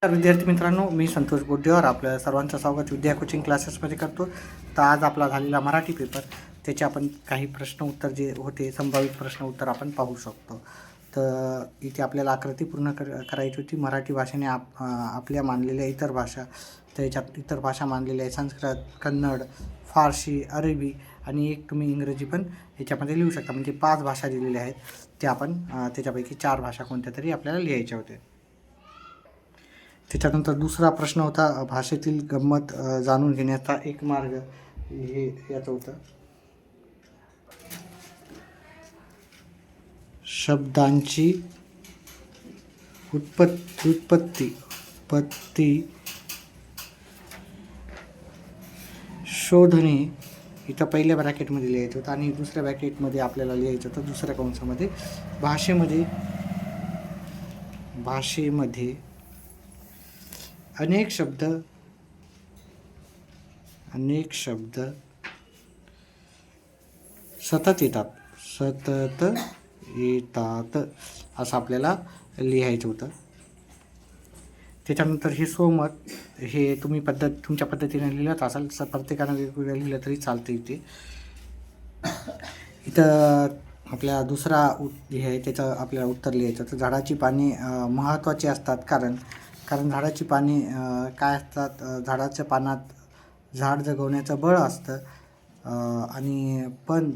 तर विद्यार्थी मित्रांनो, मी संतोष बोड्डेवर आपल्या सर्वांचं स्वागत विद्या कोचिंग क्लासेसमध्ये करतो. तर आज आपला झालेला मराठी पेपर त्याचे आपण काही प्रश्न उत्तर जे होते संभावित प्रश्न उत्तर आपण पाहू शकतो. तर इथे आपल्याला आकृती पूर्ण करायची होती. मराठी भाषेने आपल्या मानलेल्या इतर भाषा, त्याच्यात इतर भाषा मानलेल्या आहे संस्कृत, कन्नड, फारसी, अरबी आणि एक तुम्ही इंग्रजी पण याच्यामध्ये लिहू शकता. म्हणजे 5 भाषा दिलेल्या आहेत. त्या आपण त्याच्यापैकी 4 भाषा कोणत्या तरी आपल्याला लिहायच्या होत्या. त्याच्यानंतर दुसरा प्रश्न होता भाषेतील गंमत जाणून घेण्याचा एक मार्ग, हे याचं होतं. शब्दांची उत्पत्ती शोधणे, इथं पहिल्या ब्रॅकेटमध्ये लिहायचं होतं आणि दुसऱ्या ब्रॅकेटमध्ये आपल्याला लिहायचं होतं दुसऱ्या कंसामध्ये भाषेमध्ये अनेक शब्द सतत येतात असं आपल्याला लिहायचं होतं. त्याच्यानंतर हे स्वमत, हे तुम्ही तुमच्या पद्धतीने लिहिलंच असाल, प्रत्येकानं वेगवेगळं लिहिलं तरी चालतं. इथं आपल्या दुसरा हे आहे, त्याचं आपल्याला उत्तर लिहायचं. तर झाडाची पाने महत्त्वाची असतात कारण झाडाची पाने काय असतात, झाडाच्या पानात झाड जगवण्याचं बळ असतं आणि पण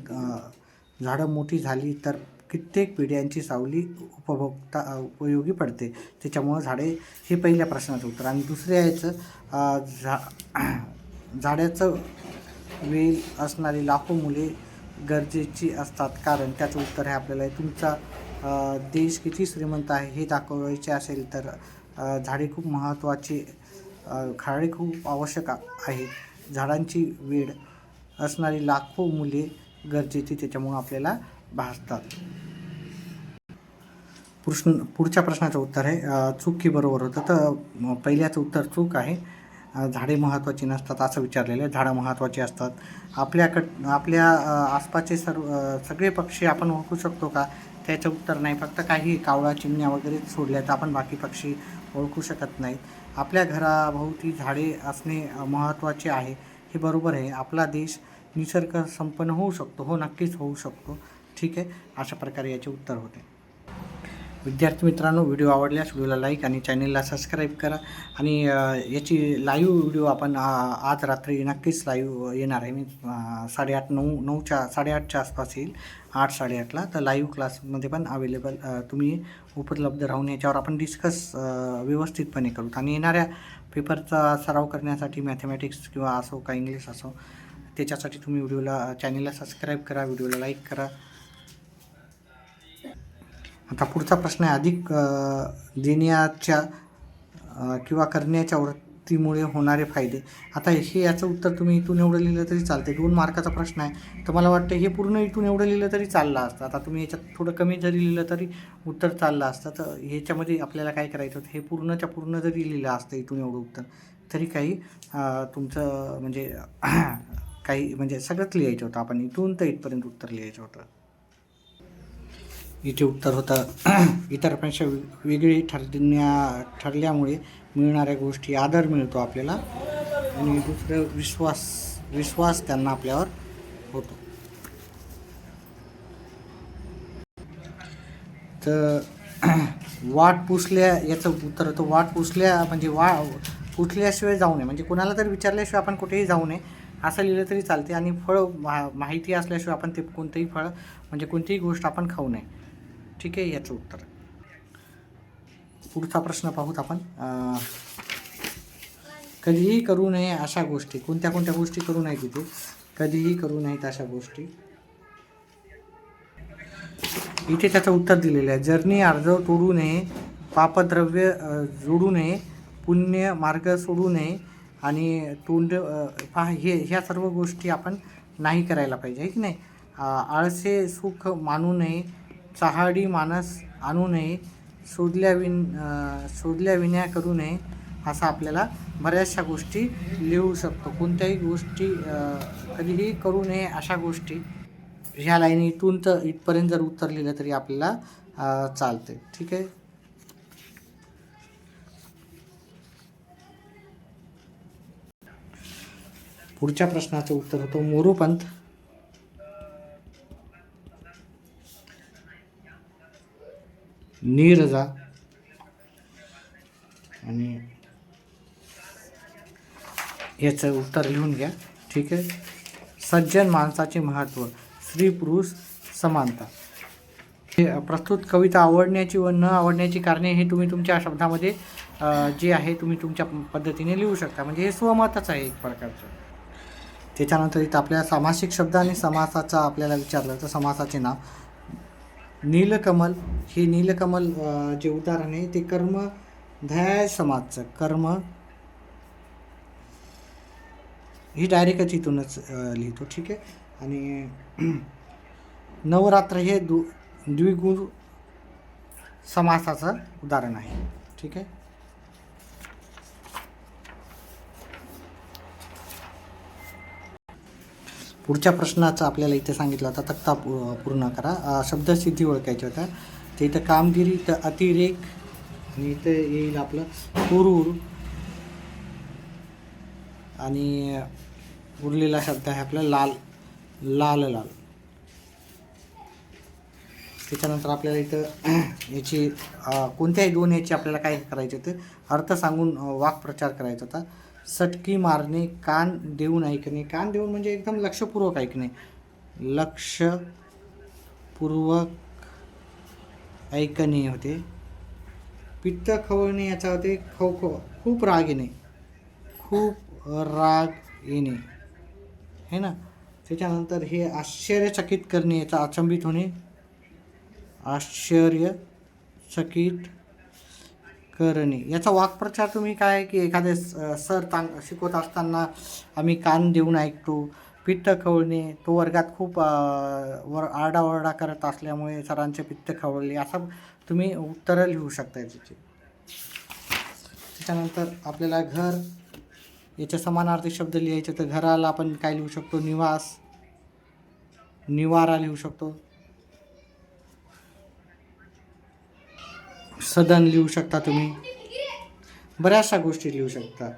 झाडं मोठी झाली तर कित्येक पिढ्यांची सावली उपयोगी पडते. त्याच्यामुळं झाडे, हे पहिल्या प्रश्नाचं उत्तर. आणि दुसऱ्या याचं झाडाचं वेल असणारी लाखो मुले गरजेची असतात कारण त्याचं उत्तर आहे आपल्याला. तुमचा देश किती श्रीमंत आहे हे दाखवायचे असेल तर झाडे खूप महत्त्वाची, झाडे खूप आवश्यक आहेत. झाडांची वेळ असणारी लाखो मुले गरजेची, त्याच्यामुळं आपल्याला भासतात. पुढच्या प्रश्नाचं उत्तर आहे चूक की बरोबर होतं. तर पहिल्याचं उत्तर चूक आहे. झाडे महत्त्वाची नसतात असं विचारलेलं आहे. झाडं महत्त्वाची असतात. आपल्या आसपासचे सगळे पक्षी आपण ओळखू शकतो का? त्याचं उत्तर नाही. फक्त काही कावळा, चिमण्या वगैरे सोडल्या तर आपण बाकी पक्षी ओळखू शकत नाहीत. आपल्या घराभोवती झाडे असणे महत्त्वाचे आहे, हे बरोबर आहे. आपला देश निसर्ग संपन्न होऊ शकतो. हो, नक्कीच होऊ शकतो. ठीक आहे, अशा प्रकारे याचे उत्तर होते. विद्यार्थी मित्रांनो, व्हिडिओ आवडल्यास व्हिडिओला लाईक आणि चॅनलला सबस्क्राईब करा. आणि याची लाईव्ह व्हिडिओ आपण आज रात्री नक्कीच लाईव्ह येणार आहे. मी 8:30-9:30च्या आसपास येईल, 8-8:30ला. तर लाईव्ह क्लासमध्ये पण अवेलेबल तुम्ही उपलब्ध राहून याच्यावर आपण डिस्कस व्यवस्थितपणे करू. आणि येणाऱ्या पेपरचा सराव करण्यासाठी मॅथमॅटिक्स किंवा असो का इंग्लिश असो, त्याच्यासाठी तुम्ही चॅनलला सबस्क्राईब करा, व्हिडिओला लाईक करा. आता पुढचा प्रश्न आहे अधिक देण्याच्या किंवा करण्याच्या वृत्तीमुळे होणारे फायदे. आता याचं उत्तर तुम्ही इथून एवढं लिहिलं तरी चालते. 2 मार्काचा प्रश्न आहे, तर मला वाटतं हे पूर्ण इथून एवढं लिहिलं तरी चाललं असतं. आता तुम्ही याच्यात थोडं कमी जरी लिहिलं तरी उत्तर चाललं असतं. तर ह्याच्यामध्ये आपल्याला काय करायचं होतं, हे पूर्णच्या पूर्ण जरी लिहिलं असतं इथून एवढं उत्तर, तरी काही तुमचं म्हणजे काही म्हणजे सगळंच लिहायचं होतं. आपण इथून तर इथपर्यंत उत्तर लिहायचं होतं. इथे उत्तर होतं इतरांपेक्षा वेगळी ठरल्यामुळे मिळणाऱ्या गोष्टी, आदर मिळतो आपल्याला आणि दुसरं विश्वास त्यांना आपल्यावर होतो. तर वाट पुसल्या, याचं उत्तर होतं वाट पुसल्या म्हणजे पुसल्याशिवाय जाऊ नये. म्हणजे कोणाला तरी विचारल्याशिवाय आपण कुठेही जाऊ नये असं लिहिलं तरी चालते. आणि फळ माहिती असल्याशिवाय आपण ते कोणतेही फळ म्हणजे कोणतीही गोष्ट आपण खाऊ नये. ठीक आहे, याचं उत्तर. पुढचा प्रश्न पाहूत आपण. कधीही करू नये अशा गोष्टी, कोणत्या गोष्टी करू नये तिथे, कधीही करू नयेत अशा गोष्टी. इथे त्याचं उत्तर दिलेलं आहे. जर्नी अर्ज तोडू नये, पापद्रव्य जोडू नये, पुण्य मार्ग सोडू नये आणि ह्या सर्व गोष्टी आपण नाही करायला पाहिजे, आहे की नाही. आळसे सुख मानू नये, चहाडी मानस आणू नये, शोधल्या विना करू नये, असं आपल्याला बऱ्याचशा गोष्टी लिहू शकतो. कोणत्याही गोष्टी कधीही करू नये अशा गोष्टी, ह्या लाईनी इथून तर इथपर्यंत जर उत्तर लिहिलं तरी आपल्याला चालते. ठीक आहे. पुढच्या प्रश्नाचं उत्तर होतं मोरोपंत. नीरजा आणि याचं उत्तर लिहून घ्या. ठीक आहे. सज्जन माणसाचे महत्त्व, स्त्री पुरुष समानता. हे प्रस्तुत कविता आवडण्याची व न आवडण्याची कारणे हे तुम्ही तुमच्या शब्दामध्ये जे आहे तुम्ही तुमच्या पद्धतीने लिहू शकता. म्हणजे हे स्वमतच आहे एक प्रकारचं. त्याच्यानंतर इथं आपल्याला सामासिक शब्द आणि समासाचा आपल्याला विचारलं तर समासाचे नाव. नीलकमल. हे नीलकमल जे उदाहरण आहे ते कर्मधारय समासचं. कर्म ही डायरेक्टच इथूनच लिहितो. ठीक आहे. आणि नवरात्र हे द्विगु समासाचं उदाहरण आहे. ठीक आहे. पुढच्या प्रश्नाचं आपल्याला इथे सांगितलं होता तक्ता पूर्ण करा. शब्दसिद्धी ओळखायची होता. ते इथं कामगिरी, इथं अतिरेक आणि इथं येईल आपलं क्रूर आणि उरलेला शब्द आहे आपला लाल. लाल. त्याच्यानंतर आपल्याला इथं याची कोणत्याही दोन याची आपल्याला काय करायचे होते अर्थ सांगून वाक्प्रचार करायचा होता. सटकी मारणे, कान देऊन ऐकणे. कान देऊन म्हणजे एकदम लक्षपूर्वक ऐकणे. लक्षपूर्वक ऐकणे होते. पित्त खवळणे याचा होते खूप राग येणे. खूप राग येणे है ना. त्याच्यानंतर हे आश्चर्यचकित करणे याचा अचंबित होणे. आश्चर्यचकित करणे याचा वाक्प्रचार तुम्ही काय की एखादे सर शिकवत असताना आम्ही कान देऊन ऐकतो. पित्त खवळणे तो वर्गात खूप आरडाओरडा करत असल्यामुळे सरांचे पित्त खवळले असं तुम्ही उत्तरं लिहू शकता याची. त्याच्यानंतर आपल्याला घर याच्या समानार्थी शब्द लिहायचे तर घराला आपण काय लिहू शकतो निवास. निवारा लिहू शकतो. सदन लिहू शकता तुम्ही. बऱ्याचशा गोष्टी लिहू शकता.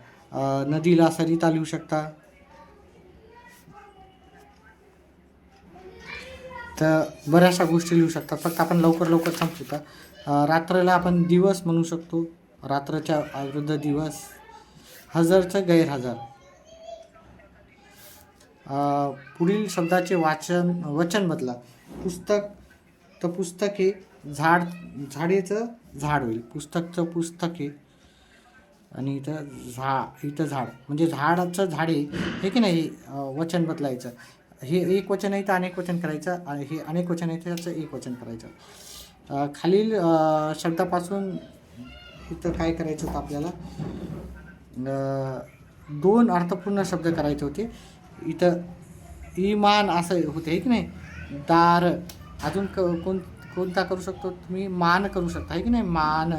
नदीला सरिता लिहू शकता. तर बऱ्याचशा गोष्टी लिहू शकतात. फक्त आपण लवकर संपवू. रात्रीला आपण दिवस म्हणू शकतो. रात्रच्या विरुद्ध दिवस. हजरचं गैरहजर. पुढील शब्दाचे वचन बदला. पुस्तक तर पुस्तक हे झाड. झाडेचं झाड होईल. पुस्तकचं पुस्तक आहे आणि इथं झाड म्हणजे झाडाचं झाडे हे की नाही वचन बदलायचं. हे एक वचन आहे तर अनेक वचन करायचं आणि हे अनेक वचन आहे त्याचं एक वचन करायचं. खालील शब्दापासून इथं काय करायचं होतं आपल्याला दोन अर्थपूर्ण शब्द करायचे होते. इथं इमान असं होते आहे की नाही. दार. अजून कोणता करू शकतो तुम्ही मान करू शकता आहे की नाही. मान.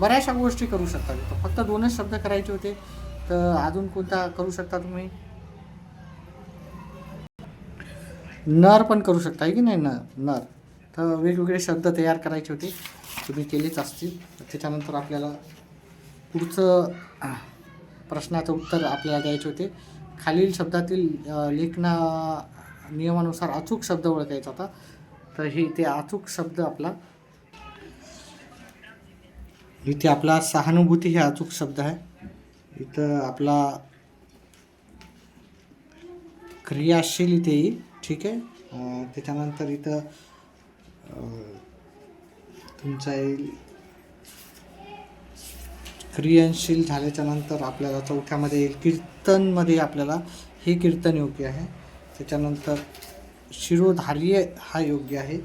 बऱ्याचशा गोष्टी करू शकता. फक्त दोनच शब्द करायचे होते तर अजून कोणता करू शकता तुम्ही. नर पण करू शकता आहे की नाही. नर. तर वेगवेगळे शब्द तयार करायचे होते. तुम्ही केलेच असतील. त्याच्यानंतर आपल्याला पुढचं प्रश्नाचं उत्तर आपल्याला द्यायचे होते. खालील शब्दातील लेखना नियमानुसार अचूक शब्द ओळखायचा होता. तर हे ते अचूक शब्द आपला इथे आपला सहानुभूती हे अचूक शब्द आहे. इथं आपला क्रियाशील इथे येईल. ठीक आहे. त्याच्यानंतर इथं तुमचा येईल क्रियाशील. झाल्याच्या नंतर आपल्याला चौथ्यामध्ये येईल कीर्तनमध्ये आपल्याला हे कीर्तन योग्य आहे. त्याच्यानंतर शिरोधार्य हा योग्य आहे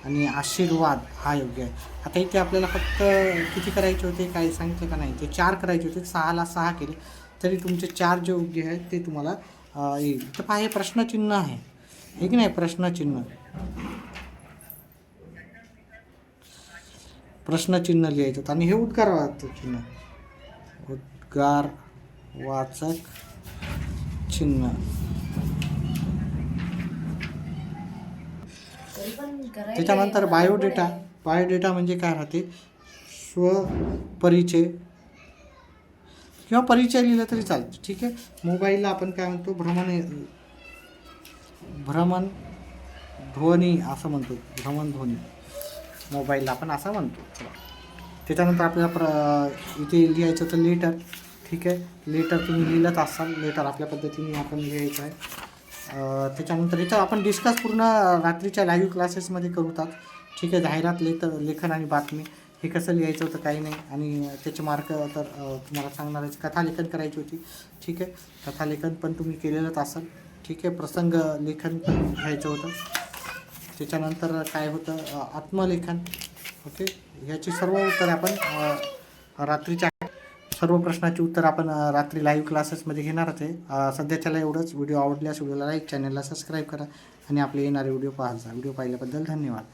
आणि आशीर्वाद हा योग्य आहे. आता इथे आपल्याला फक्त किती करायचे होते काय सांगितलं का नाही. ते 4 करायचे होते. 6ला 6 केले तरी तुमचे 4 जे योग्य आहेत ते तुम्हाला येईल. तर पहा हे प्रश्नचिन्ह आहे हे की नाही. प्रश्नचिन्ह लिहायचं होतं आणि हे उद्गारवाचक चिन्ह. उद्गारवाचक चिन्ह. त्याच्यानंतर बायोडेटा. बायोडेटा म्हणजे काय राहते स्वपरिचय. किंवा परिचय लिहिलं तरी चालतं. ठीक आहे. मोबाईलला आपण काय म्हणतो, भ्रमणध्वनी असं म्हणतो. भ्रमणध्वनी मोबाईलला आपण असं म्हणतो. चला, त्याच्यानंतर आपल्याला इथे लिहायचं तर लेटर. ठीक आहे. लेटर तुम्ही लिहिलंच असाल. लेटर आपल्या पद्धतीने आपण लिहायचं आहे. त्याच्यानंतर याच्यावर आपण डिस्कस पूर्ण रात्रीच्या लाईव्ह क्लासेसमध्ये करूतात. ठीक आहे. जाहिरात, लेखन आणि बातमी हे कसं लिहायचं होतं काही नाही. आणि त्याचे मार्क तर तुम्हाला सांगणार आहे. कथालेखन करायची होती. ठीक आहे. कथालेखन पण तुम्ही केलेलंच असाल. ठीक आहे. प्रसंग लेखन पण घ्यायचं होतं. त्याच्यानंतर काय होतं, आत्मलेखन. ओके. ह्याची सर्व उत्तरे आपण रात्रीच्या सर्व प्रश्नाची उत्तर आपण रात्री लाईव्ह क्लासेसमध्ये घेणारच आहे. सध्याच्याला एवढंच. व्हिडिओ आवडल्यास व्हिडिओला लाईक, चॅनलला सबस्क्राईब करा आणि आपले येणारे व्हिडिओ पाहत जा. व्हिडिओ पाहिल्याबद्दल धन्यवाद.